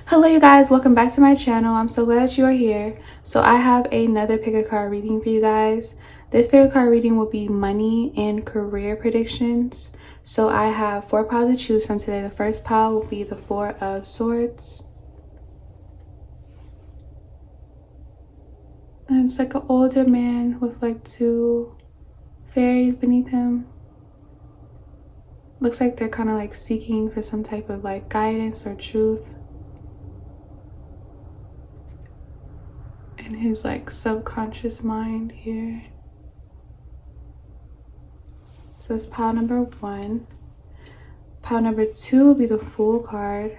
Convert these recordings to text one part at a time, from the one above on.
Hello you guys, welcome back to my channel. I'm so glad that you are here. So I have another pick a card reading for you guys. This pick a card reading will be money and career predictions. So I have 4 piles to choose from today. The first pile will be the 4 of Swords. And it's like an older man with like 2 fairies beneath him. Looks like they're kind of like seeking for some type of like guidance or truth. In his like subconscious mind here. So that's pile number 1. Pile number 2 will be the Fool card.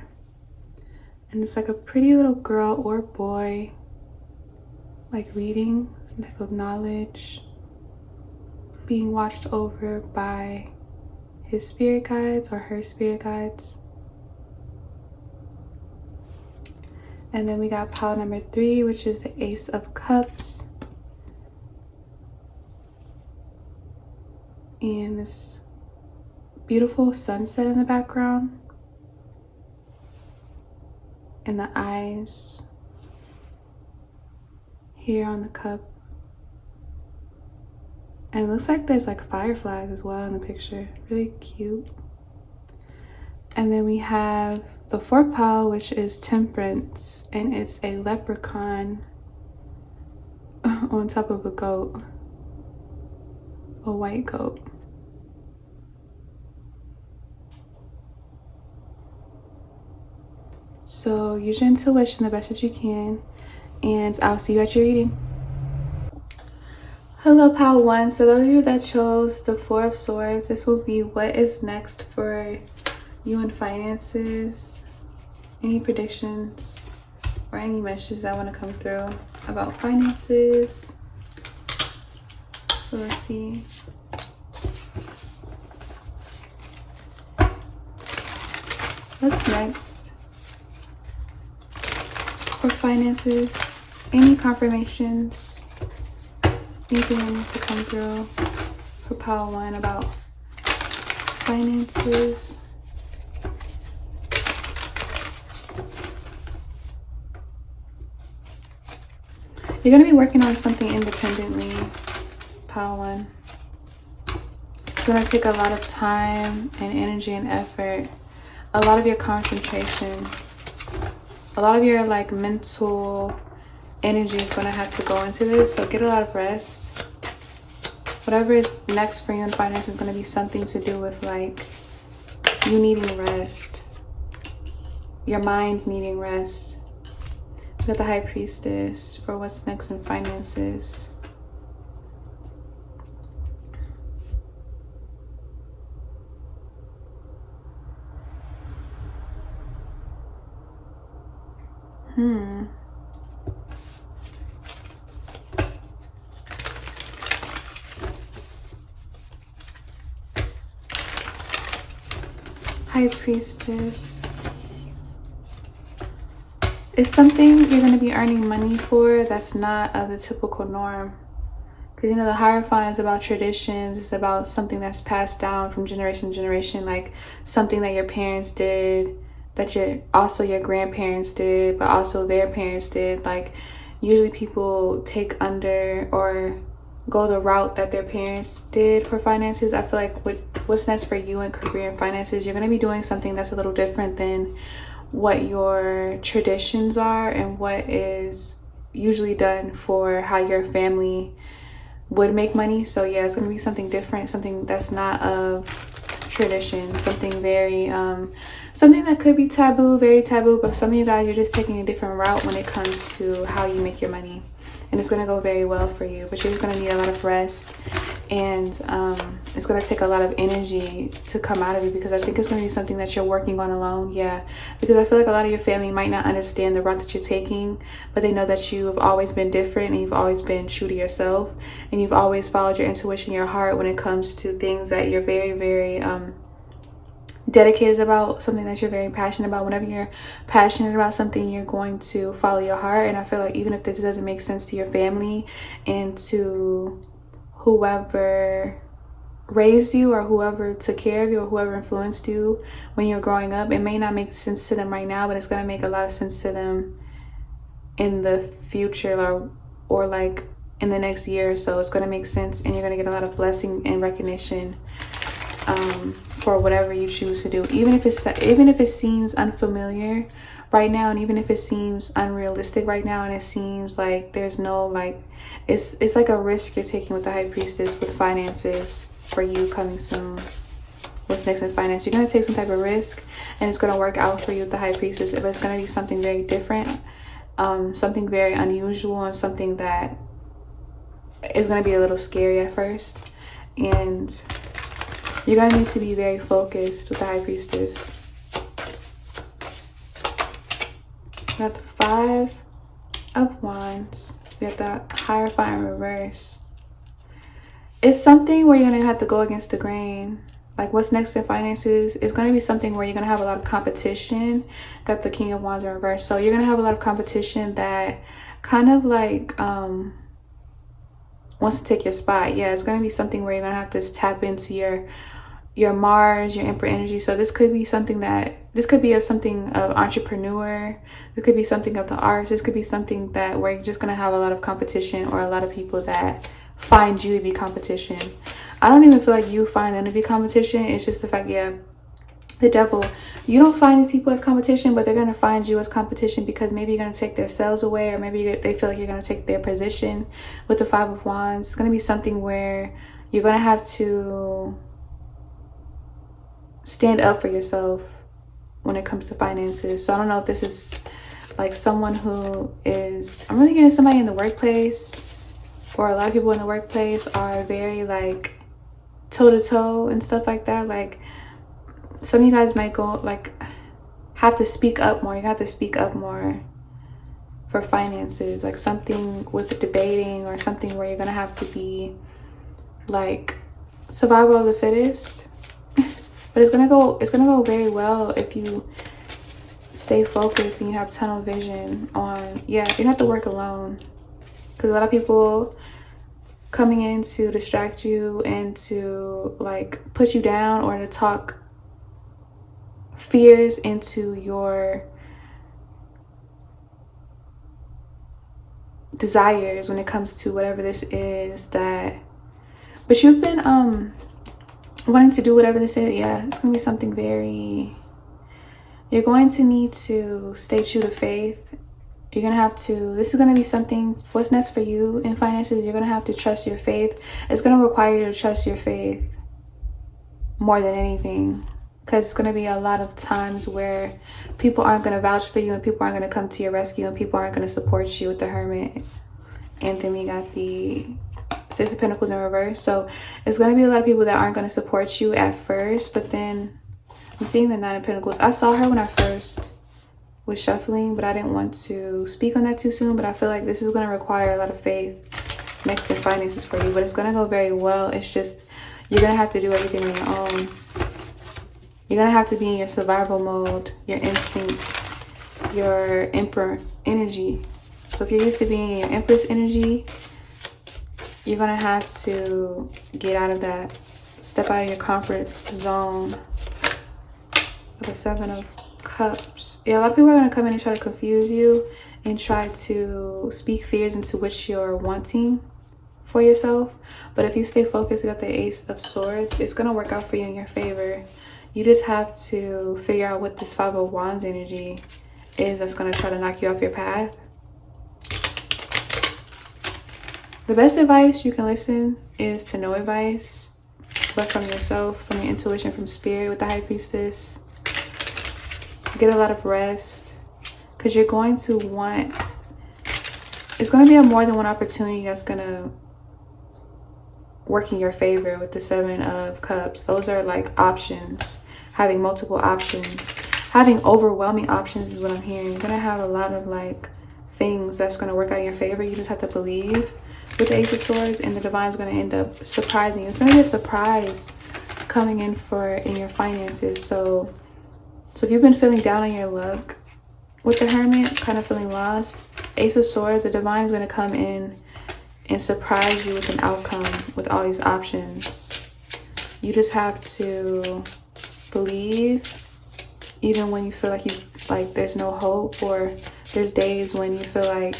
And it's like a pretty little girl or boy, like reading some type of knowledge, being watched over by his spirit guides or her spirit guides. And then we got pile number 3, which is the Ace of Cups. And this beautiful sunset in the background. And the eyes here on the cup. And it looks like there's like fireflies as well in the picture. Really cute. And then we have the 4th pile, which is Temperance, and it's a leprechaun on top of a goat, a white goat. So use your intuition the best that you can, and I'll see you at your reading. Hello pile 1. So those of you that chose the 4 of Swords, this will be what is next for you in finances. Any predictions or any messages that want to come through about finances. So let's see. What's next for finances? Any confirmations? Anything that needs to come through for pile 1 about finances? You're going to be working on something independently, pile 1. It's going to take a lot of time and energy and effort, a lot of your concentration, a lot of your like mental energy is going to have to go into this. So get a lot of rest. Whatever is next for you in finance is going to be something to do with like you needing rest, your mind needing rest. We got the High Priestess for what's next in finances. High Priestess. It's something you're going to be earning money for that's not the typical norm. Because, you know, the Hierophant is about traditions. It's about something that's passed down from generation to generation. Like something that your parents did, that your grandparents did, but also their parents did. Like usually people take under or go the route that their parents did for finances. I feel like what's next for you in career and finances, you're going to be doing something that's a little different than what your traditions are and what is usually done for how your family would make money. So yeah, it's going to be something different, something that's not of tradition, something very something that could be taboo, very taboo, but some of you guys, you're just taking a different route when it comes to how you make your money, and it's going to go very well for you. But you're just going to need a lot of rest, and it's going to take a lot of energy to come out of you, because I think it's going to be something that you're working on alone. Yeah, because I feel like a lot of your family might not understand the route that you're taking, but they know that you have always been different and you've always been true to yourself, and you've always followed your intuition, your heart, when it comes to things that you're very, very dedicated about, something that you're very passionate about. Whenever you're passionate about something, you're going to follow your heart. And I feel like even if this doesn't make sense to your family and to whoever raised you or whoever took care of you or whoever influenced you when you're growing up, it may not make sense to them right now, but it's going to make a lot of sense to them in the future, or like in the next year or so. It's going to make sense, and you're going to get a lot of blessing and recognition for whatever you choose to do, even if it seems unfamiliar right now, and even if it seems unrealistic right now, and it seems like there's no, like, it's like a risk you're taking with the High Priestess with finances for you coming soon. What's next in finance? You're going to take some type of risk, and it's going to work out for you with the High Priestess, but it's going to be something very different, something very unusual, and something that is going to be a little scary at first. And you're going to need to be very focused with the High Priestess. We got the 5 of Wands. We got the Hierophant in reverse. It's something where you're going to have to go against the grain. Like, what's next in finances is going to be something where you're going to have a lot of competition. Got the King of Wands in reverse. So you're going to have a lot of competition that kind of like wants to take your spot. Yeah, it's going to be something where you're going to have to tap into your Mars, your Emperor energy. So this could be something of entrepreneur. This could be something of the arts. This could be something that where you're just going to have a lot of competition, or a lot of people that find you to be competition. I don't even feel like you find them to be competition. It's just the fact, yeah, the devil, you don't find these people as competition, but they're going to find you as competition because maybe you're going to take their sales away, or maybe they feel like you're going to take their position with the 5 of Wands. It's going to be something where you're going to have to stand up for yourself when it comes to finances. So I don't know if this is like someone who is, I'm really getting somebody in the workplace, or a lot of people in the workplace are very like toe-to-toe and stuff like that. Like, some of you guys might go like have to speak up more. You have to speak up more for finances, like something with debating, or something where you're gonna have to be like survival of the fittest. But it's gonna go very well if you stay focused and you have tunnel vision on, yeah, you have to work alone, because a lot of people coming in to distract you and to like put you down, or to talk fears into your desires when it comes to whatever this is that, but you've been wanting to do whatever this is. Yeah, it's gonna be something very, you're going to need to stay true to faith. You're gonna have to, this is gonna be something, what's next for you in finances, you're gonna have to trust your faith. It's gonna require you to trust your faith more than anything, because it's gonna be a lot of times where people aren't gonna vouch for you, and people aren't gonna come to your rescue, and people aren't gonna support you with the Hermit. And then we got the 6 of Pentacles in reverse. So it's gonna be a lot of people that aren't gonna support you at first, but then I'm seeing the 9 of Pentacles. I saw her when I first was shuffling, but I didn't want to speak on that too soon. But I feel like this is going to require a lot of faith next in finances for you, but it's going to go very well. It's just, you're going to have to do everything on your own. You're going to have to be in your survival mode, your instinct, your Emperor energy. So if you're used to being in your Empress energy, you're going to have to get out of that, step out of your comfort zone. The 7 of Cups. Yeah, a lot of people are going to come in and try to confuse you and try to speak fears into which you're wanting for yourself. But if you stay focused, you got the Ace of Swords, it's going to work out for you in your favor. You just have to figure out what this 5 of Wands energy is that's going to try to knock you off your path. The best advice you can listen is to no advice, but from yourself, from your intuition, from spirit with the High Priestess. Get a lot of rest, because you're going to want, it's going to be a more than one opportunity that's going to work in your favor with the 7 of Cups. Those are like options, having multiple options, having overwhelming options is what I'm hearing. You're going to have a lot of like things that's going to work out in your favor. You just have to believe with the Ace of Swords, and the Divine's going to end up surprising you. It's going to be a surprise coming in in your finances. So if you've been feeling down on your luck with the Hermit, kind of feeling lost, Ace of Swords, the Divine is going to come in and surprise you with an outcome with all these options. you just have to believe, even when you feel like there's no hope, or there's days when you feel like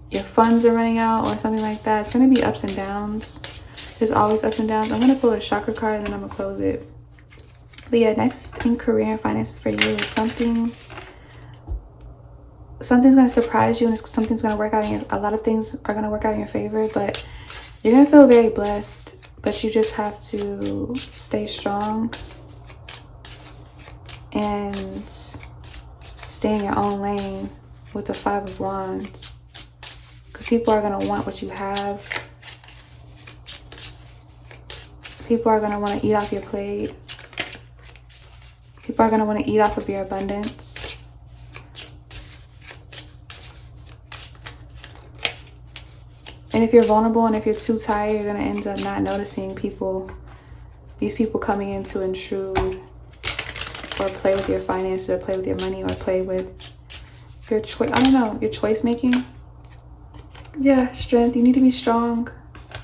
your funds are running out or something like that. It's going to be ups and downs. There's always ups and downs. I'm going to pull a chakra card and then I'm going to close it. But yeah, next in career and finances for you is something's going to surprise you, and something's going to work out in a lot of things are going to work out in your favor, but you're going to feel very blessed. But you just have to stay strong and stay in your own lane with the 5 of Wands. Because people are going to want what you have. People are going to want to eat off your plate. People are going to want to eat off of your abundance. And if you're vulnerable and if you're too tired, you're going to end up not noticing these people coming in to intrude or play with your finances or play with your money or play with your choice. I don't know, your choice making. Yeah, strength. You need to be strong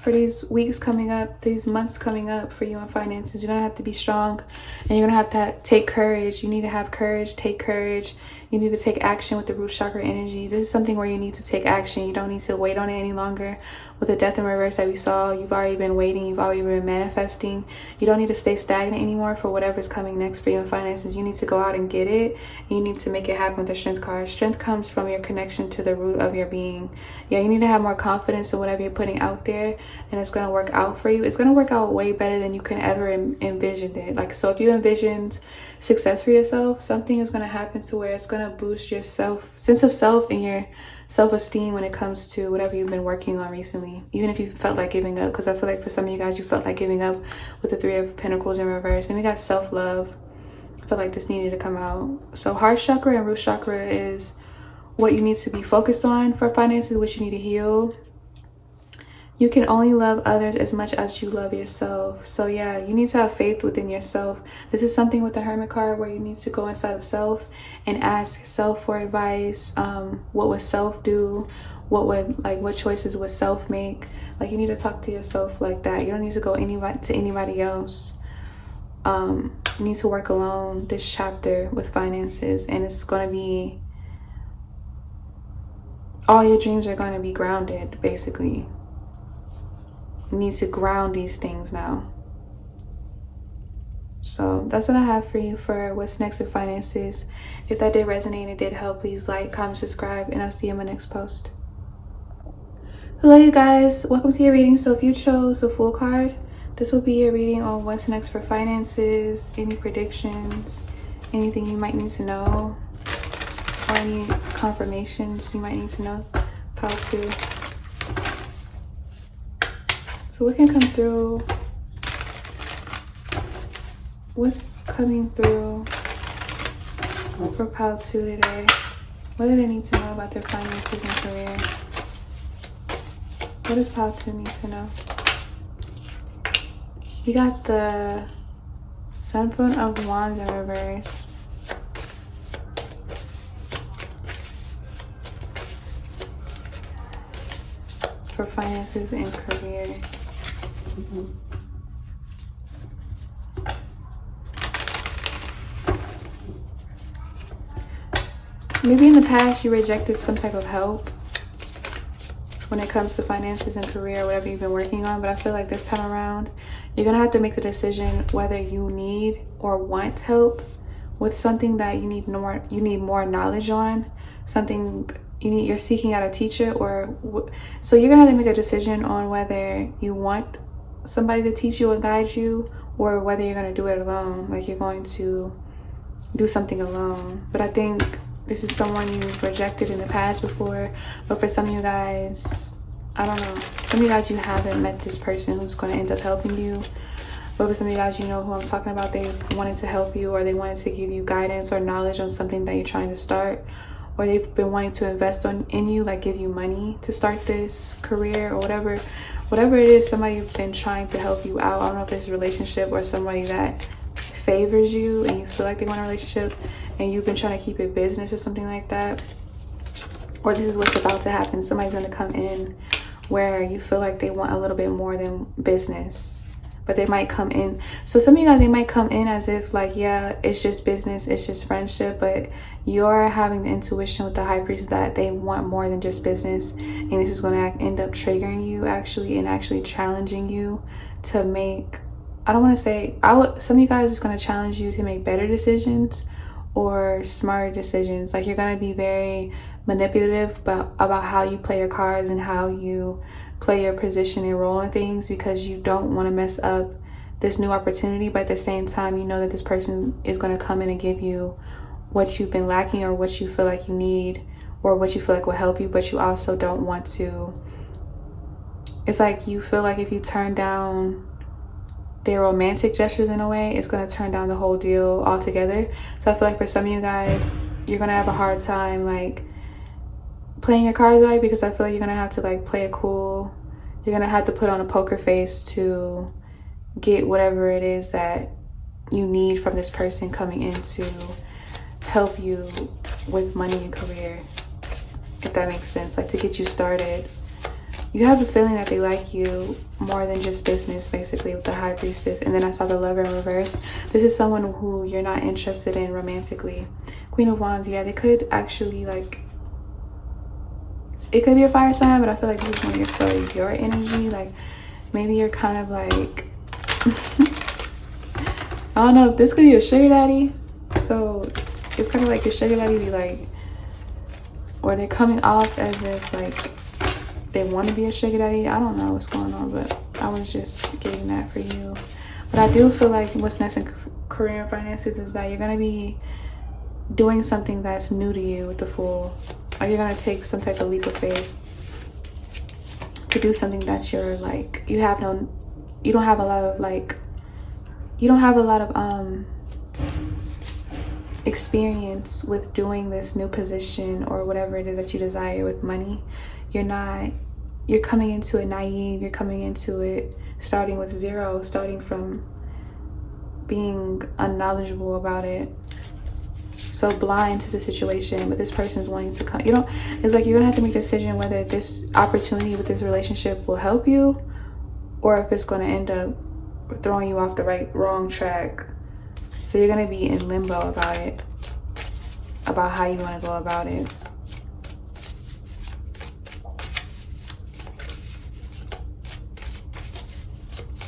for these weeks coming up, these months coming up for you in finances. You're going to have to be strong, and you're going to have to take courage. You need to have courage, take courage. You need to take action with the root chakra energy. This is something where you need to take action. You don't need to wait on it any longer. With the death in reverse that we saw, you've already been waiting. You've already been manifesting. You don't need to stay stagnant anymore for whatever's coming next for you in finances. You need to go out and get it. And you need to make it happen with the strength card. Strength comes from your connection to the root of your being. Yeah, you need to have more confidence in whatever you're putting out there, and it's going to work out for you. It's going to work out way better than you can ever envision it. Like, so if you envisioned success for yourself, something is going to happen to where it's going to boost your sense of self and your self-esteem when it comes to whatever you've been working on recently, even if you felt like giving up. Because I feel like for some of you guys, you felt like giving up with the 3 of Pentacles in reverse. And we got self-love. I feel like this needed to come out. So heart chakra and root chakra is what you need to be focused on for finances, which you need to heal. You can only love others as much as you love yourself. So yeah, you need to have faith within yourself. This is something with the Hermit card where you need to go inside of self and ask self for advice. What would self do? What choices would self make? Like, you need to talk to yourself like that. You don't need to go to anybody else. You need to work alone this chapter with finances, and it's going to be, all your dreams are going to be grounded, basically. You need to ground these things now. So that's what I have for you for what's next in finances. If that did resonate and it did help, please like, comment, subscribe, and I'll see you in my next post. Hello you guys, welcome to your reading. So if you chose the Fool card, this will be your reading on what's next for finances, any predictions, anything you might need to know, or any confirmations you might need to know how to. So what can come through? What's coming through for Pile 2 today? What do they need to know about their finances and career? What does Pile 2 need to know? You got the Sun of Wands in reverse. For finances and career. Maybe in the past you rejected some type of help when it comes to finances and career, whatever you've been working on, but I feel like this time around you're gonna have to make the decision whether you need or want help with something that you need more knowledge on, something you're seeking out a teacher, so you're gonna have to make a decision on whether you want somebody to teach you and guide you, or whether you're gonna do it alone, like you're going to do something alone. But I think this is someone you've rejected in the past before, but for some of you guys, I don't know, some of you guys, you haven't met this person who's going to end up helping you. But for some of you guys, you know who I'm talking about. They wanted to help you, or they wanted to give you guidance or knowledge on something that you're trying to start, or they've been wanting to invest in you, like give you money to start this career or whatever it is. Somebody's been trying to help you out. I don't know if it's a relationship or somebody that favors you and you feel like they want a relationship and you've been trying to keep it business or something like that. Or this is what's about to happen. Somebody's going to come in where you feel like they want a little bit more than business. but they might come in. So some of you guys, they might come in as if like, yeah, it's just business, it's just friendship, but you're having the intuition with the high priest that they want more than just business, and this is going to end up triggering you actually, and actually challenging you to make, I don't want to say, some of you guys is going to challenge you to make better decisions or smarter decisions. Like, you're going to be very manipulative about how you play your cards and how you play your position and role in things, because you don't want to mess up this new opportunity, but at the same time you know that this person is going to come in and give you what you've been lacking, or what you feel like you need, or what you feel like will help you, but you also don't want to. It's like you feel like if you turn down their romantic gestures in a way, it's going to turn down the whole deal altogether. So I feel like for some of you guys, you're going to have a hard time like playing your cards right, because I feel like you're going to have to like play it cool. You're going to have to put on a poker face to get whatever it is that you need from this person coming in to help you with money and career, if that makes sense, like to get you started. You have a feeling that they like you more than just business, basically, with the high priestess. And then I saw the lover in reverse. This is someone who you're not interested in romantically. Queen of Wands, yeah, they could actually like, it could be a fire sign, but I feel like this is more your energy. Like maybe you're kind of like I don't know if this could be a sugar daddy. So it's kind of like your sugar daddy be like, or they're coming off as if like they want to be a sugar daddy. I don't know what's going on, but I was just getting that for you. But I do feel like what's next in career and finances is that you're going to be doing something that's new to you with the Fool. Like you're going to take some type of leap of faith to do something that you're like, you don't have a lot of experience with doing this new position or whatever it is that you desire with money. You're coming into it naive. You're coming into it starting with zero, starting from being unknowledgeable about it, so blind to the situation. But this person's wanting to come, it's like you're gonna have to make a decision whether this opportunity with this relationship will help you, or if it's going to end up throwing you off the wrong track. So you're going to be in limbo about it, about how you want to go about it.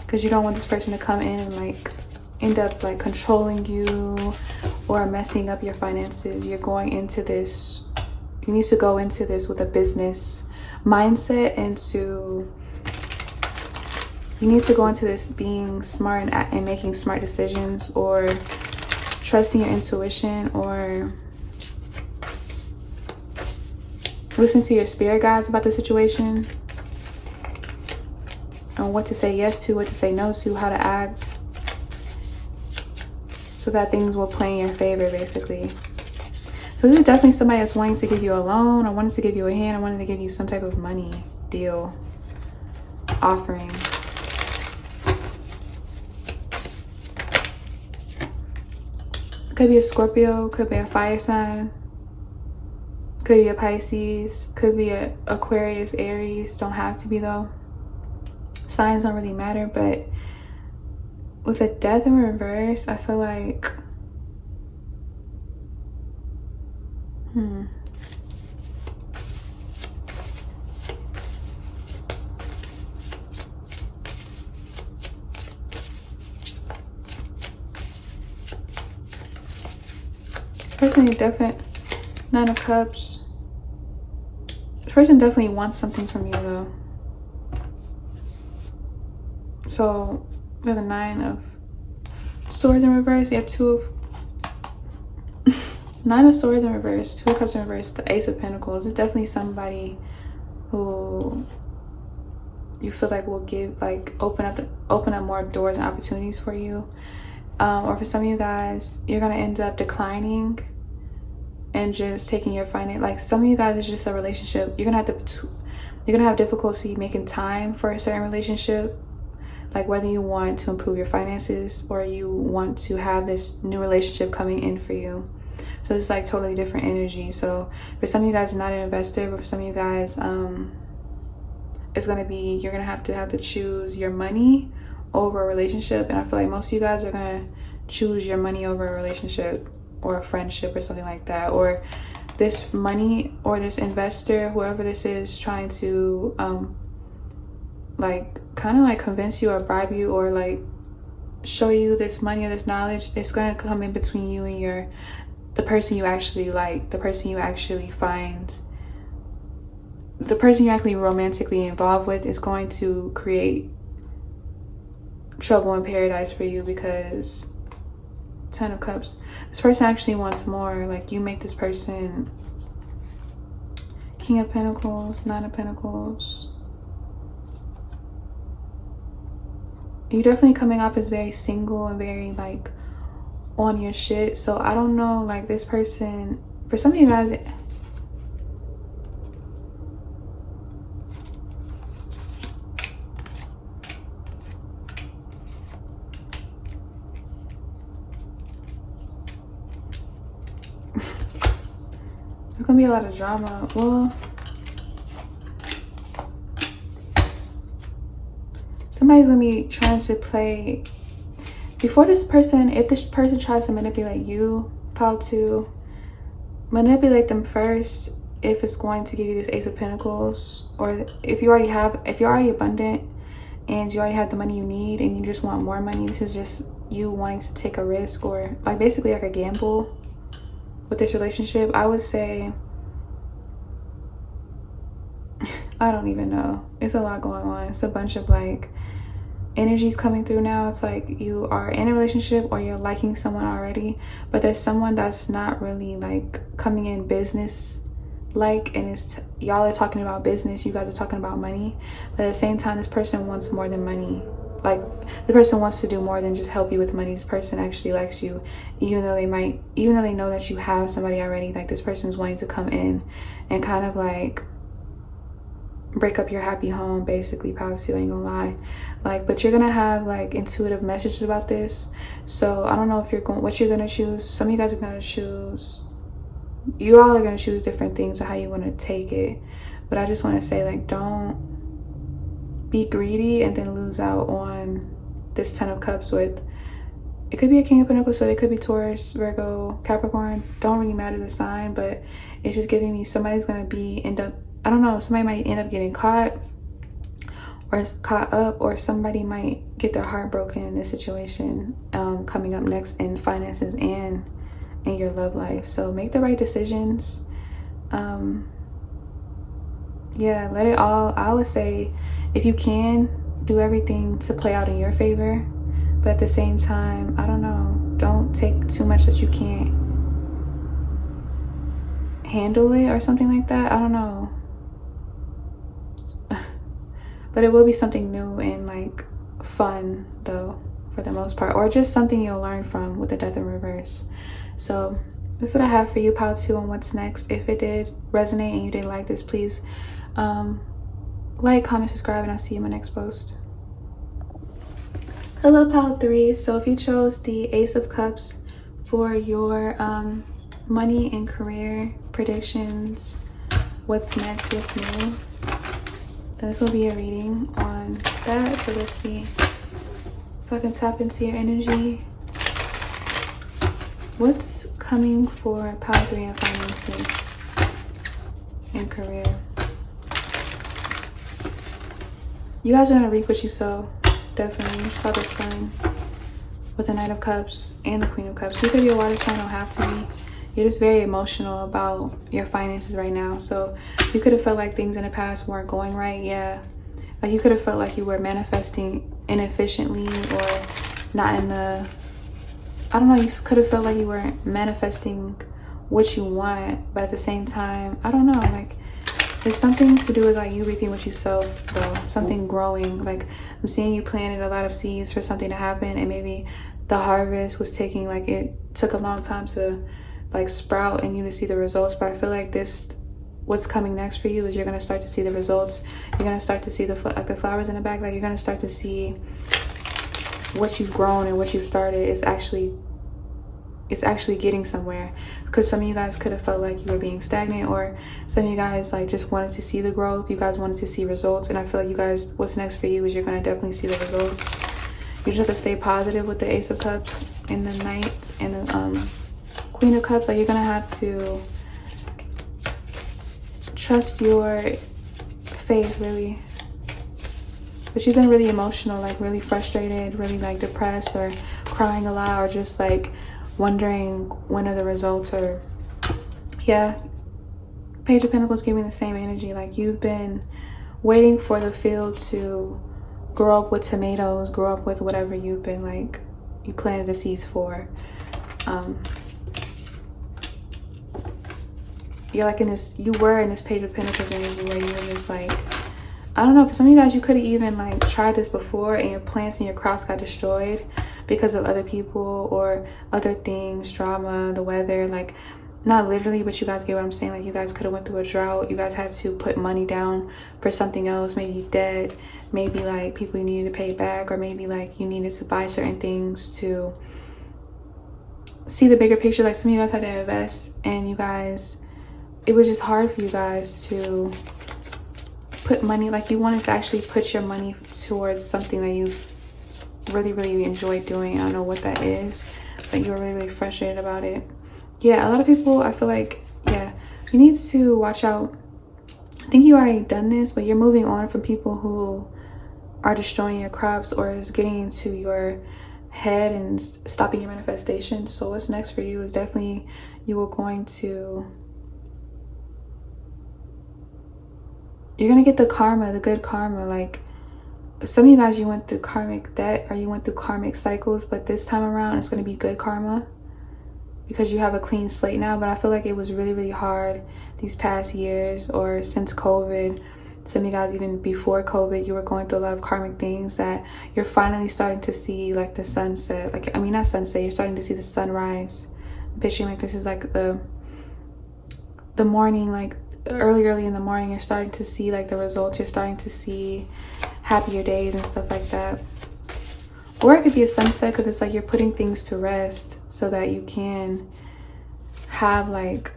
Because you don't want this person to come in and like end up like controlling you or messing up your finances. You're going into this, you need to go into this with a business mindset, and you need to go into this being smart and making smart decisions, or trusting your intuition, or listen to your spirit guides about the situation, and what to say yes to, what to say no to, how to act, so that things will play in your favor, basically. So this is definitely somebody that's wanting to give you a loan, or wanting to give you a hand, or wanting to give you some type of money deal, offering. Could be a Scorpio, could be a fire sign, could be a Pisces, could be a Aquarius, Aries. Don't have to be though. Signs don't really matter, but with a death in reverse, I feel like person is definitely Nine of Cups. This person definitely wants something from you though. So we have the Nine of Swords in reverse. You have Nine of Swords in reverse, Two of Cups in reverse, the Ace of Pentacles. It's definitely somebody who you feel like will give, like, open up more doors and opportunities for you. Or for some of you guys, you're gonna end up declining and just taking your finance. Like some of you guys, it's just a relationship. You're gonna have difficulty making time for a certain relationship. Like whether you want to improve your finances or you want to have this new relationship coming in for you. So it's like totally different energy. So for some of you guys, not an investor, but for some of you guys, it's gonna be, you're gonna have to choose your money over a relationship, and I feel like most of you guys are gonna choose your money over a relationship or a friendship or something like that. Or this money or this investor, whoever this is, trying to like kind of like convince you or bribe you or like show you this money or this knowledge. It's gonna come in between you and the person you actually like, the person you actually find, the person you're actually romantically involved with. Is going to create trouble in paradise for you, because 10 of Cups, this person actually wants more. Like, you make this person King of Pentacles, 9 of Pentacles. You're definitely coming off as very single and very like on your shit. So I don't know, like this person, for some of you guys, there's gonna be a lot of drama. Well, somebody's gonna be trying to play before this person. If this person tries to manipulate you, pile 2, manipulate them first. If it's going to give you this Ace of Pentacles, or if you're already abundant and you already have the money you need and you just want more money, this is just you wanting to take a risk, or like basically like a gamble with this relationship. I would say, I don't even know. It's a lot going on. It's a bunch of like energies coming through now. It's like you are in a relationship or you're liking someone already, but there's someone that's not really like coming in business like, and it's y'all are talking about business, you guys are talking about money, but at the same time this person wants more than money. Like, the person wants to do more than just help you with money. This person actually likes you, even though they know that you have somebody already. Like, this person's wanting to come in and kind of like break up your happy home, basically. Pals, I ain't gonna lie. Like, but you're gonna have like intuitive messages about this. So I don't know if what you're gonna choose. Some of you guys are gonna choose, you all are gonna choose different things of how you want to take it. But I just want to say, like, don't be greedy and then lose out on this 10 of Cups with, it could be a King of Pentacles, so it could be Taurus, Virgo, Capricorn. Don't really matter the sign, but it's just giving me somebody's gonna I don't know, somebody might end up getting caught or caught up, or somebody might get their heart broken in this situation coming up next in finances and in your love life. So make the right decisions. Yeah, let it all, I would say, if you can, do everything to play out in your favor, but at the same time, I don't know, don't take too much that you can't handle it or something like that. I don't know. But it will be something new and like fun though, for the most part, or just something you'll learn from with the Death in reverse. So that's what I have for you, pile 2, on what's next. If it did resonate and you did like this, please like, comment, subscribe, and I'll see you in my next post. Hello, pile 3. So if you chose the Ace of Cups for your money and career predictions, what's next, what's new, this will be a reading on that. So let's see if I can tap into your energy. What's coming for pile 3 and finances and career? You guys are gonna reap what you sow. Definitely. You saw the Sun with the Knight of Cups and the Queen of Cups. You could be a water sign, don't have to be. You're just very emotional about your finances right now. So you could have felt like things in the past weren't going right. Yeah, like you could have felt like you were manifesting inefficiently, or not in the, I don't know, you could have felt like you were manifesting what you want, but at the same time, I don't know, like there's something to do with like you reaping what you sow though, something growing. Like I'm seeing you planted a lot of seeds for something to happen, and maybe the harvest was taking, like it took a long time to like sprout and you to see the results. But I feel like what's coming next for you is you're gonna start to see the results. You're gonna start to see the flowers in the back. Like you're gonna start to see what you've grown and what you've started is actually getting somewhere. Because some of you guys could have felt like you were being stagnant, or some of you guys like just wanted to see the growth. You guys wanted to see results, and I feel like you guys, what's next for you is you're gonna definitely see the results. You just have to stay positive with the Ace of Cups and the Knight and the Queen of Cups. Like, you're gonna have to trust your faith, really. But you've been really emotional, like really frustrated, really like depressed, or crying a lot, or just like wondering when are the results. Or yeah, Page of Pentacles giving the same energy. Like, you've been waiting for the field to grow up with tomatoes, grow up with whatever you've been like, you planted the seeds for. You're like in this, you were in this Page of Pentacles energy where you're just like, I don't know, for some of you guys, you could have even like tried this before and your plants and your crops got destroyed because of other people or other things, drama, the weather. Like, not literally, but you guys get what I'm saying. Like, you guys could have went through a drought. You guys had to put money down for something else, maybe debt, maybe like people you needed to pay back, or maybe like you needed to buy certain things to see the bigger picture. Like, some of you guys had to invest, and you guys, it was just hard for you guys to put money, like you wanted to actually put your money towards something that you really, really enjoyed doing. I don't know what that is, but you were really, really frustrated about it. Yeah, a lot of people, I feel like, yeah, you need to watch out. I think you already done this, but you're moving on from people who are destroying your crops or is getting into your head and stopping your manifestation. So what's next for you is definitely, you are going to, you're gonna get the karma, the good karma. Like, some of you guys, you went through karmic debt or you went through karmic cycles, but this time around it's going to be good karma because you have a clean slate now. But I feel like it was really, really hard these past years or since COVID. Some of you guys, even before COVID, you were going through a lot of karmic things that you're finally starting to see, like the sunset. Like, I mean, not sunset, you're starting to see the sunrise. I'm picturing like this is like the morning, like early in the morning, you're starting to see like the results. You're starting to see happier days and stuff like that. Or it could be a sunset because it's like you're putting things to rest so that you can have like,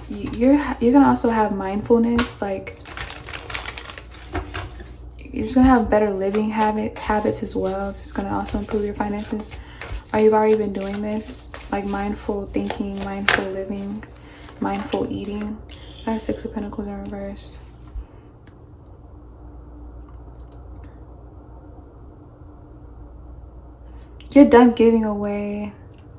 you're gonna also have mindfulness. Like, you're just gonna have better living habits as well. It's gonna also improve your finances. Or you've already been doing this, like mindful thinking, mindful living, mindful eating. That's Six of Pentacles in reverse. You're done giving away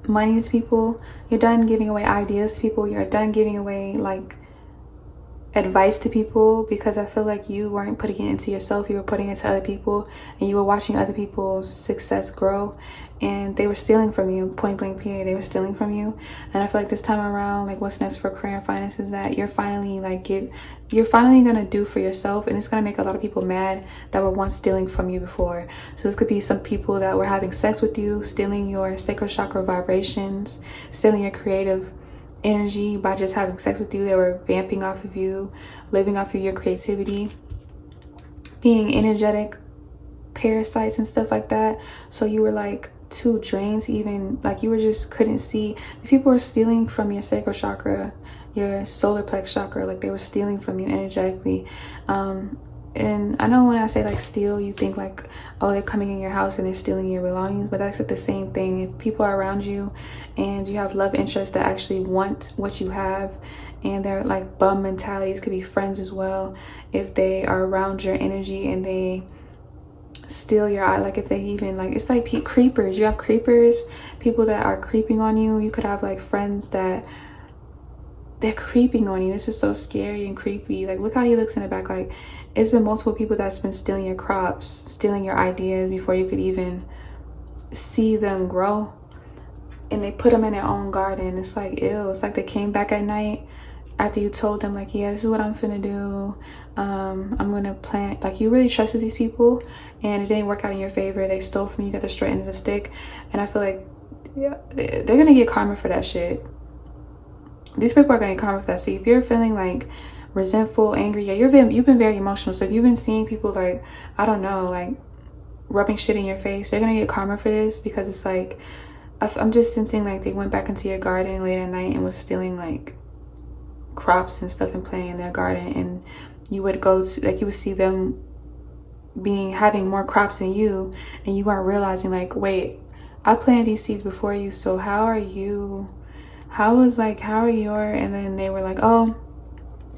money to people. You're done giving away ideas to people. You're done giving away like advice to people, because I feel like you weren't putting it into yourself. You were putting it to other people, and you were watching other people's success grow, and they were stealing from you. Point blank period, they were stealing from you. And I feel like this time around, like what's next for career and finance is that you're finally like you're finally gonna do for yourself, and it's gonna make a lot of people mad that were once stealing from you before. So this could be some people that were having sex with you, stealing your sacral chakra vibrations, stealing your creative energy by just having sex with you. They were vamping off of you, living off of your creativity, being energetic parasites and stuff like that. So you were like too drained to even, like, you were just couldn't see. These people were stealing from your sacral chakra, your solar plex chakra. Like, they were stealing from you energetically. And I know when I say like steal, you think like, oh, they're coming in your house and they're stealing your belongings, but that's like the same thing. If people are around you and you have love interests that actually want what you have, and they're like bum mentalities, could be friends as well. If they are around your energy and they steal your eye, like if they even like, it's like creepers. You have creepers, people that are creeping on you. You could have like friends that they're creeping on you. This is so scary and creepy. Like, look how he looks in the back. Like, it's been multiple people that's been stealing your crops, stealing your ideas before you could even see them grow, and they put them in their own garden. It's like, ew. It's like they came back at night after you told them like, yeah, this is what I'm finna do. I'm gonna plant. Like, you really trusted these people and it didn't work out in your favor. They stole from you, got the straight end of the stick. And I feel like, yeah, they're gonna get karma for that shit. These people are gonna get karma for that. So if you're feeling like resentful, angry, yeah, you've been very emotional. So if you've been seeing people like, I don't know, like rubbing shit in your face, they're gonna get karma for this, because it's like, I'm just sensing like they went back into your garden late at night and was stealing like crops and stuff and planting in their garden, and you would go to, like, you would see them having more crops than you, and you weren't realizing like, wait, I planted these seeds before you, so how are you? How are your? And then they were like, oh,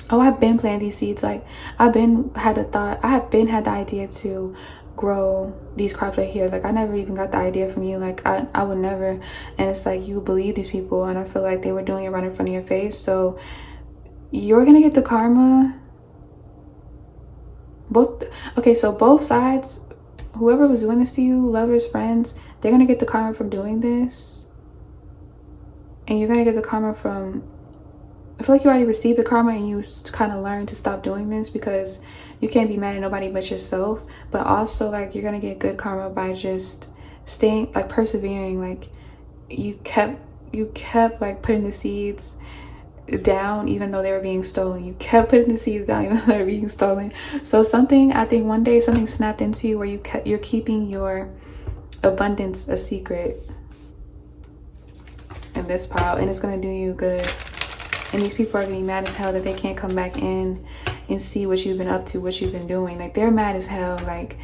I've been planting these seeds. Like I have been had the idea to grow these crops right here. Like I never even got the idea from you. Like I would never. And it's like you believe these people, and I feel like they were doing it right in front of your face. So you're gonna get the karma. So both sides, whoever was doing this to you, lovers, friends, they're gonna get the karma from doing this, and you're gonna get the karma from, I feel like you already received the karma and you kind of learned to stop doing this, because you can't be mad at nobody but yourself. But also like you're gonna get good karma by just staying, like persevering. Like you kept like putting the seeds down even though they were being stolen. You kept putting the seeds down even though they were being stolen. So I think one day something snapped into you where you're keeping your abundance a secret in this pile, and it's gonna do you good. And these people are gonna be mad as hell that they can't come back in and see what you've been up to, what you've been doing. Like they're mad as hell. Like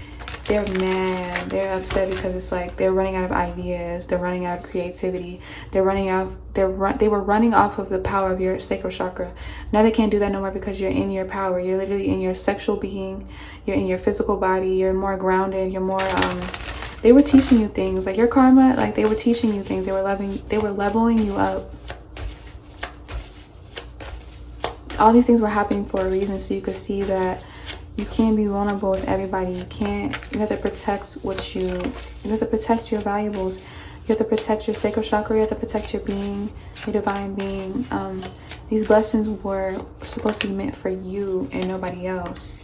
they're mad, they're upset, because it's like they're running out of ideas, they're running out of creativity, they were running off of the power of your sacral chakra. Now they can't do that no more, because you're in your power. You're literally in your sexual being, you're in your physical body, you're more grounded, you're more they were teaching you things. Like your karma, like they were teaching you things, they were leveling you up. All these things were happening for a reason, so you could see that you can't be vulnerable with everybody. You have to protect you have to protect your valuables. You have to protect your sacral chakra. You have to protect your being, your divine being. These blessings were supposed to be meant for you and nobody else.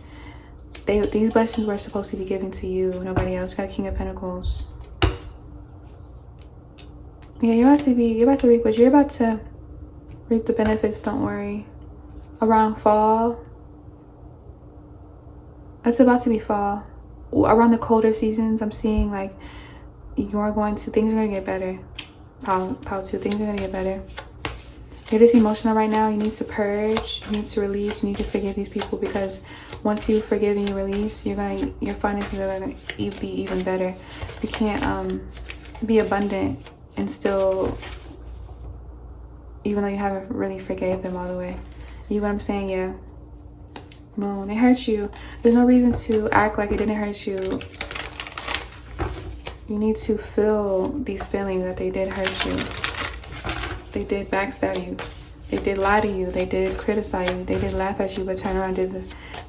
These blessings were supposed to be given to you, nobody else. Got King of Pentacles. Yeah, you're about to reap, but you're about to reap the benefits, don't worry. Around fall, it's about to be fall. Around the colder seasons, I'm seeing like things are gonna get better. Pile 2, things are gonna get better. You're just emotional right now. You need to purge, you need to release, you need to forgive these people, because once you forgive and you release, your finances are gonna be even better. You can't be abundant and still, even though you haven't really forgave them all the way. You know what I'm saying? Yeah. Moon, they hurt you. There's no reason to act like it didn't hurt you. You need to feel these feelings that they did hurt you. They did backstab you. They did lie to you. They did criticize you. They did laugh at you, but turn around did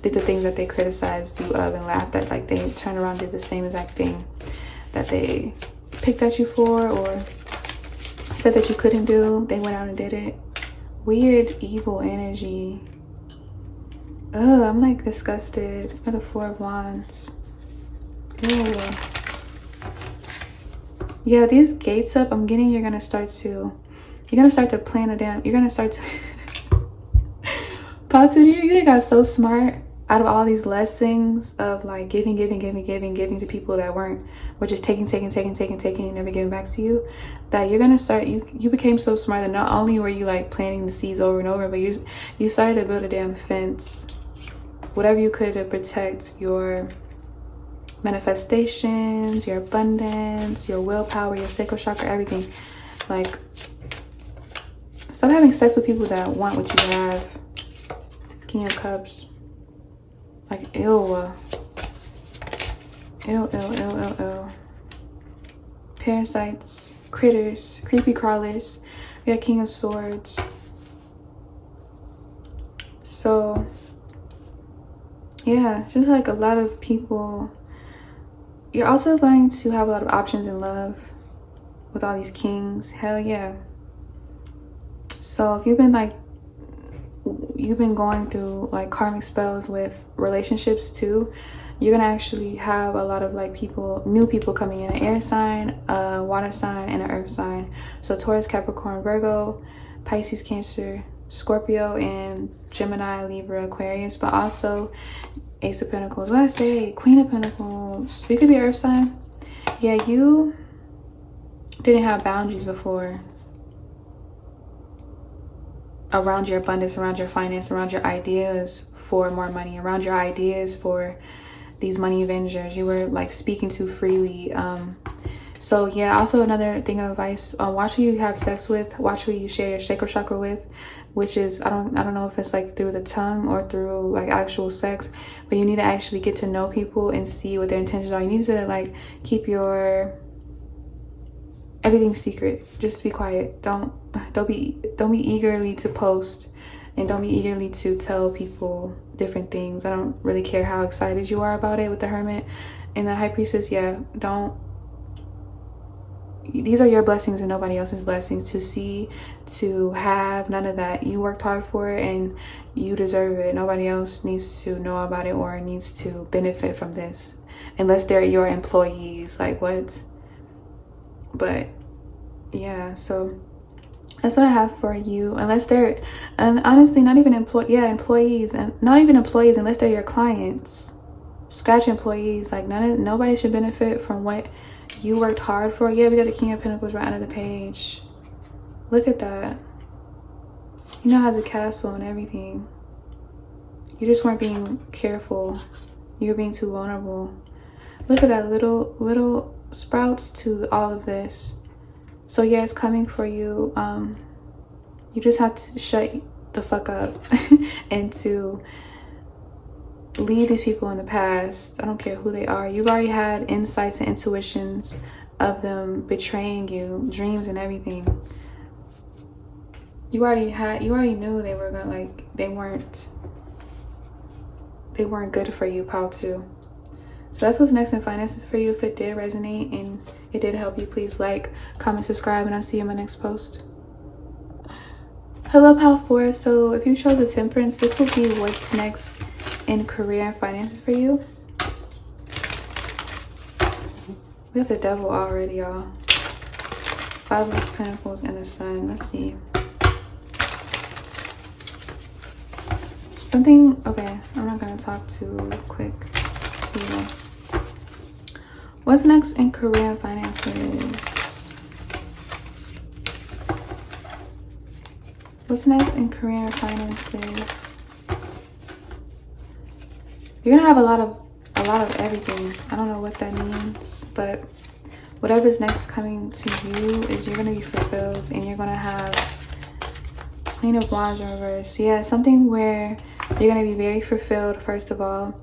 the things that they criticized you of and laughed at. Like they turned around did the same exact thing that they picked at you for or said that you couldn't do. They went out and did it. Weird, evil energy. Oh, I'm like disgusted. For the 4 of Wands. Ew. Yeah, these gates up, I'm getting you're gonna start to plan a damn, you're gonna start to Patu, you got so smart out of all these lessons of like giving to people that were just taking and never giving back to you, that you're gonna start, you became so smart that not only were you like planting the seeds over and over, but you started to build a damn fence, whatever you could, to protect your manifestations, your abundance, your willpower, your sacral chakra, everything. Like, stop having sex with people that want what you have. King of Cups. Like, ew. Ew. Parasites, critters, creepy crawlers. We got King of Swords. So, yeah, just like a lot of people. You're also going to have a lot of options in love with all these kings. Hell yeah. So if you've been going through like karmic spells with relationships too, you're gonna actually have a lot of like new people coming in. An air sign, a water sign, and an earth sign. So Taurus, Capricorn, Virgo, Pisces, Cancer, Scorpio, and Gemini, Libra, Aquarius, but also Ace of Pentacles. What did I say? Queen of Pentacles. So you could be an earth sign. Yeah, you didn't have boundaries before around your abundance, around your finance, around your ideas for more money, around your ideas for these money avengers. You were like speaking too freely. So yeah, also another thing of advice, watch who you have sex with, watch who you share your sacral chakra with, which is, I don't know if it's like through the tongue or through like actual sex, but you need to actually get to know people and see what their intentions are. You need to like keep your everything secret. Just be quiet. Don't be eagerly to post, and don't be eagerly to tell people different things. I don't really care how excited you are about it with the Hermit and the High Priestess. Yeah, don't. These are your blessings and nobody else's blessings. To see, to have, none of that. You worked hard for it and you deserve it. Nobody else needs to know about it or needs to benefit from this unless they're your employees. Like, what? But yeah, so that's what I have for you. Unless they're, and honestly, not even employees, and not even employees unless they're your clients. Scratch employees. Like, nobody should benefit from what you worked hard for. Yeah, we got the King of Pentacles right under the page. Look at that. You know, it has a castle and everything. You just weren't being careful. You were being too vulnerable. Look at that, little sprouts to all of this. So yeah, it's coming for you. You just have to shut the fuck up and to leave these people in the past. I don't care who they are. You've already had insights and intuitions of them betraying you, dreams and everything. You already knew they were gonna, like, they weren't good for you, pal, too. So that's what's next in finances for you. If it did resonate and it did help you, please like, comment, subscribe, and I'll see you in my next post. Hello, pal 4. So if you chose a Temperance, this will be what's next in career and finances for you. We have the Devil already, y'all. 5 of Pentacles and the Sun. Let's see. Okay, I'm not gonna talk too quick. Let's see. What's next in career and finances? What's next in career and finances? You're gonna have a lot of everything. I don't know what that means, but whatever's next coming to you is you're gonna be fulfilled, and you're gonna have Queen of Wands in reverse. Yeah, something where you're gonna be very fulfilled. First of all,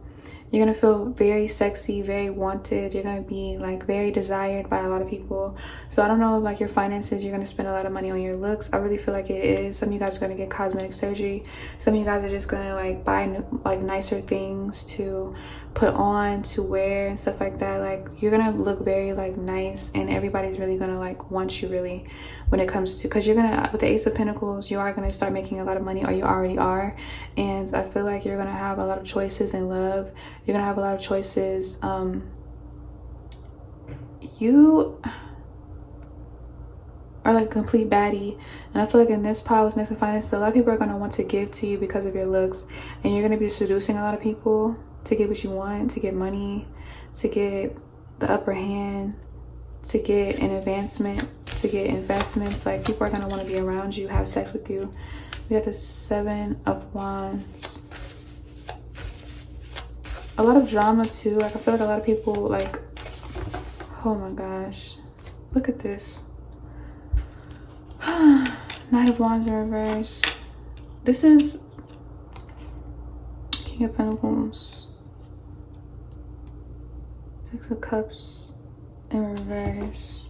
you're gonna feel very sexy, very wanted. You're gonna be like very desired by a lot of people. So I don't know, like your finances, you're gonna spend a lot of money on your looks. I really feel like it is. Some of you guys are gonna get cosmetic surgery. Some of you guys are just gonna like buy like nicer things to put on, to wear and stuff like that. Like, you're gonna look very like nice, and everybody's really gonna like want you, really, when it comes to, because you're gonna, with the Ace of Pentacles, you are gonna start making a lot of money, or you already are. And I feel like you're gonna have a lot of choices in love. You're gonna have a lot of choices. You are like a complete baddie, and I feel like in this pile, next to finance, a lot of people are gonna want to give to you because of your looks, and you're gonna be seducing a lot of people to get what you want, to get money, to get the upper hand, to get an advancement, to get investments. Like, people are gonna want to be around you, have sex with you. We got the 7 of Wands. A lot of drama too. Like, I feel like a lot of people, like, oh my gosh, look at this. Knight of Wands in reverse. This is King of Pentacles. 6 of Cups in reverse.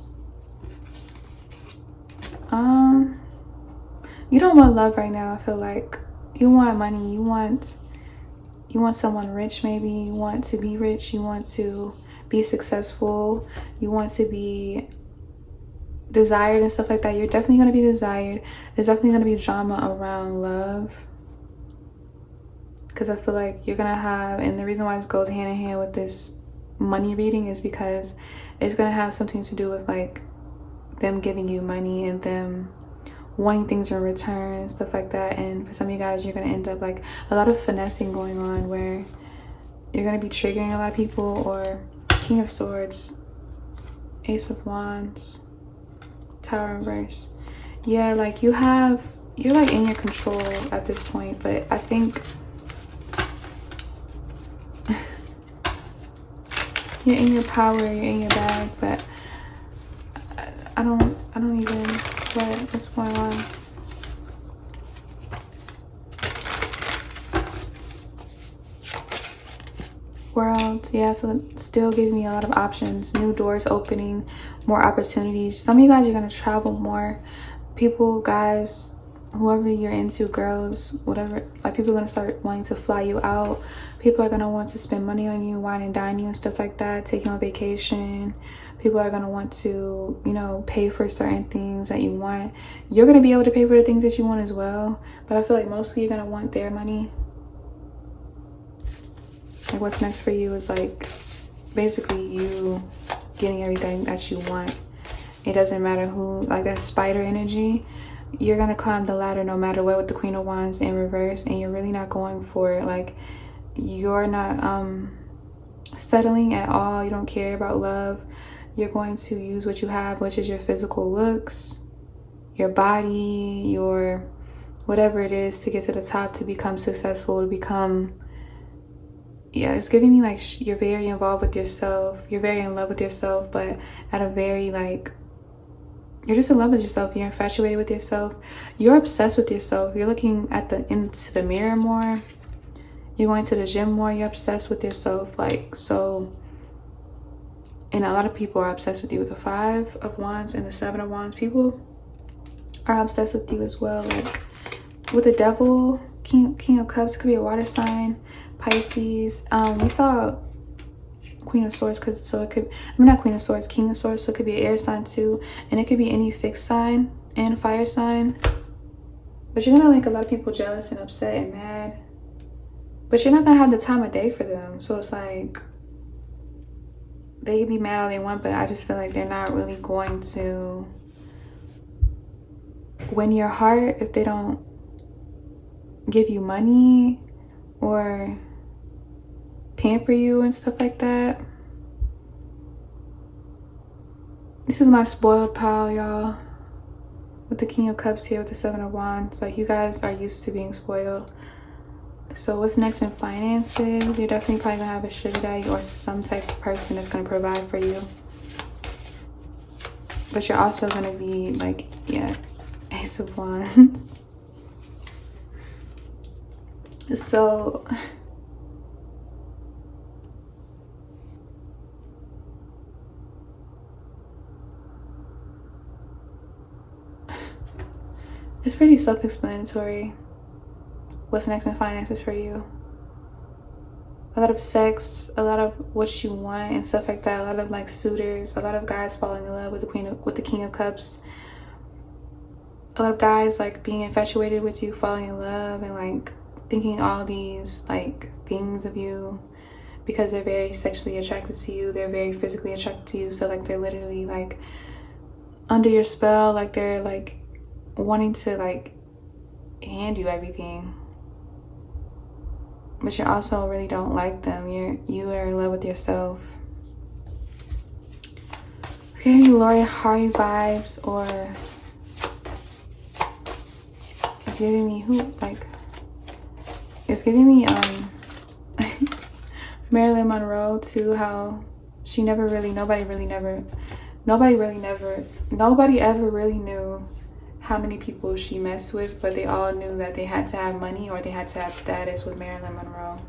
You don't want love right now. I feel like you want money. You want someone rich, maybe. You want to be rich. You want to be successful. You want to be desired and stuff like that. You're definitely going to be desired. There's definitely going to be drama around love, because I feel like you're going to have, and the reason why this goes hand in hand with this money reading is because it's going to have something to do with like them giving you money and them wanting things in return and stuff like that. And for some of you guys, you're going to end up like a lot of finessing going on, where you're going to be triggering a lot of people. Or King of Swords, Ace of Wands, Tower in reverse. Yeah, like you're like in your control at this point. But I think You're in your power, you're in your bag, but I don't even what's going on. World, yeah, so still giving me a lot of options, new doors opening, more opportunities. Some of you guys are gonna travel more. People, guys, whoever you're into, girls, whatever, like people are gonna start wanting to fly you out. People are gonna want to spend money on you, wine and dine you and stuff like that, take you on vacation. People are gonna want to, you know, pay for certain things that you want. You're gonna be able to pay for the things that you want as well, but I feel like mostly you're gonna want their money. Like what's next for you is like basically you getting everything that you want. It doesn't matter who, like that spider energy, you're gonna climb the ladder no matter what with the Queen of Wands in reverse, and you're really not going for it. Like you're not settling at all. You don't care about love. You're going to use what you have, which is your physical looks, your body, your whatever it is, to get to the top, to become successful, to become, yeah, it's giving me like you're very involved with yourself, you're very in love with yourself, but at a very like, you're just in love with yourself, you're infatuated with yourself, you're obsessed with yourself, you're looking at into the mirror more, you're going to the gym more, you're obsessed with yourself, like so. And a lot of people are obsessed with you with the 5 of Wands and the 7 of Wands. People are obsessed with you as well, like with the Devil, King of Cups could be a water sign, Pisces. We saw Queen of Swords, because so it could, I mean not Queen of Swords, King of Swords, so it could be an air sign too, and it could be any fixed sign and fire sign. But you're gonna make a lot of people jealous and upset and mad, but you're not gonna have the time of day for them. So it's like they can be mad all they want, but I just feel like they're not really going to win your heart if they don't give you money or pamper you and stuff like that. This is my spoiled pile, y'all, with the King of Cups here with the 7 of Wands. Like you guys are used to being spoiled. So what's next in finances? You're definitely probably gonna have a sugar daddy or some type of person that's gonna provide for you, but you're also gonna be like, yeah, Ace of Wands. So it's pretty self-explanatory what's next in finances for you. A lot of sex, a lot of what you want and stuff like that. A lot of like suitors, a lot of guys falling in love with the King of Cups. A lot of guys like being infatuated with you, falling in love and like thinking all these like things of you because they're very sexually attracted to you. They're very physically attracted to you. So like they're literally like under your spell. Like they're like wanting to like hand you everything, but you also really don't like them. You are in love with yourself. Okay, Lori Harvey vibes, or it's giving me it's giving me Marilyn Monroe too, how she nobody ever really knew how many people she messed with, but they all knew that they had to have money or they had to have status with Marilyn Monroe.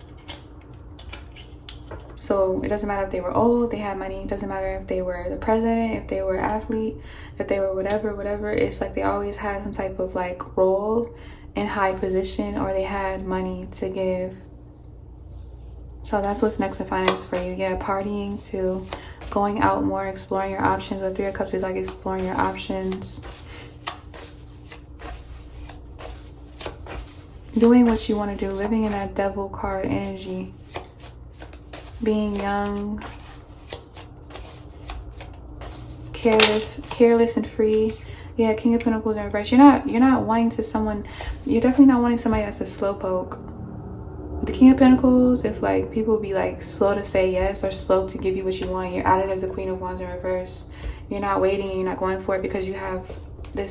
So it doesn't matter if they were old, they had money. It doesn't matter if they were the president, if they were an athlete, if they were whatever. It's like they always had some type of like role in high position, or they had money to give. So that's what's next in finance for you. Yeah, partying too, going out more, exploring your options. The 3 of Cups is like exploring your options. Doing what you want to do, living in that Devil card energy, being young, careless and free. Yeah, King of Pentacles in reverse. You're not wanting to someone, you're definitely not wanting somebody that's a slowpoke. With the King of Pentacles, if like people be like slow to say yes or slow to give you what you want, you're out of the Queen of Wands in reverse. You're not waiting and you're not going for it because you have the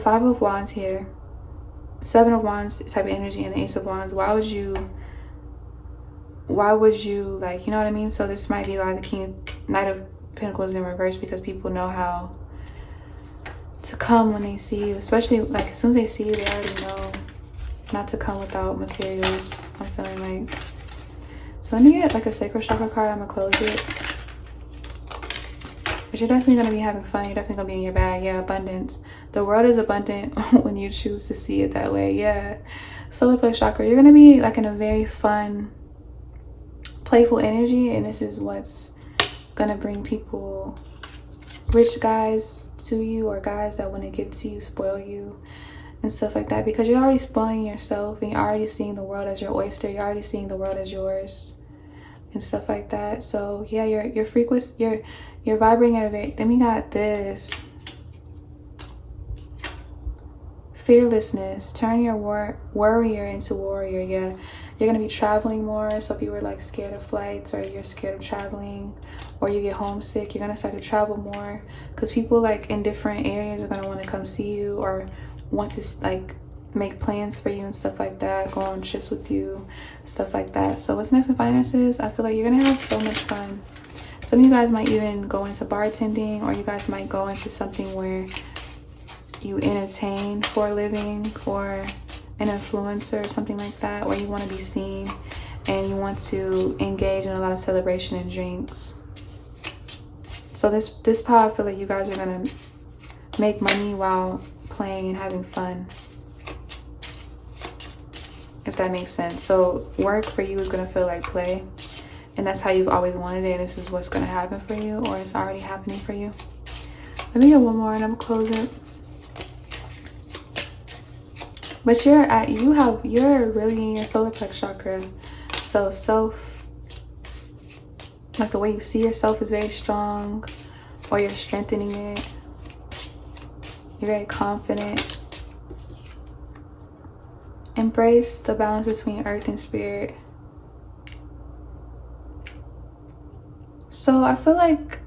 5 of Wands here, 7 of Wands type of energy, and the Ace of Wands. Why would you why would you, like, you know what I mean? So this might be like the Knight of Pentacles in reverse, because people know how to come when they see you, especially like as soon as they see you, they already know not to come without materials. I'm feeling like. So let me get like a sacral chakra card. I'm gonna close it. But you're definitely gonna be having fun. You're definitely gonna be in your bag. Yeah, abundance. The world is abundant when you choose to see it that way. Yeah. Solar plexus chakra. You're gonna be like in a very fun, playful energy, and this is what's gonna bring people, rich guys to you, or guys that want to give to you, spoil you and stuff like that, because you're already spoiling yourself and you're already seeing the world as your oyster. You're already seeing the world as yours and stuff like that. So yeah, your frequency, you're vibrating at a very, then we got this fearlessness. Turn your warrior into warrior. Yeah, you're gonna be traveling more. So if you were like scared of flights, or you're scared of traveling, or you get homesick, you're gonna start to travel more, because people like in different areas are gonna want to come see you, or want to like make plans for you and stuff like that, go on trips with you, stuff like that. So what's next in finances? I feel like you're gonna have so much fun. Some of you guys might even go into bartending, or you guys might go into something where you entertain for a living, or an influencer or something like that, where you want to be seen and you want to engage in a lot of celebration and drinks. So this part, I feel like you guys are gonna make money while playing and having fun, if that makes sense. So work for you is gonna feel like play, and that's how you've always wanted it, and this is what's gonna happen for you, or it's already happening for you. Let me get one more and I'm gonna close it. But you're really in your solar plexus chakra. So self, like the way you see yourself is very strong, or you're strengthening it. You're very confident. Embrace the balance between earth and spirit. So I feel like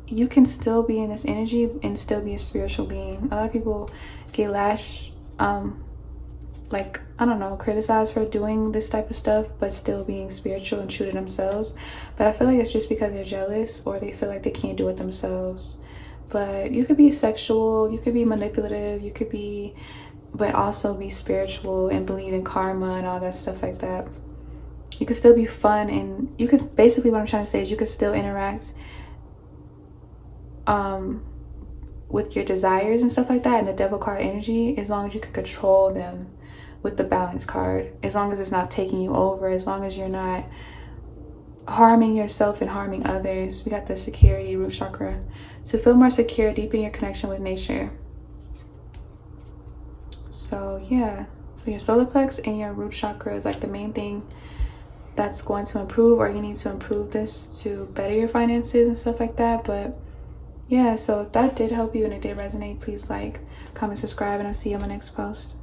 you can still be in this energy and still be a spiritual being. A lot of people get like, I don't know, criticized for doing this type of stuff, but still being spiritual and true to themselves. But I feel like it's just because they're jealous, or they feel like they can't do it themselves. But you could be sexual, you could be manipulative, you could be, but also be spiritual and believe in karma and all that stuff like that. You could still be fun, and you could, basically what I'm trying to say is you could still interact with your desires and stuff like that, and the devil card energy, as long as you can control them with the balance card, as long as it's not taking you over, as long as you're not harming yourself and harming others. We got the security root chakra. To feel more secure, deepen your connection with nature. So yeah, so your solar plex and your root chakra is like the main thing that's going to improve, or you need to improve this to better your finances and stuff like that. But yeah, so if that did help you and it did resonate, please like, comment, subscribe, and I'll see you on my next post.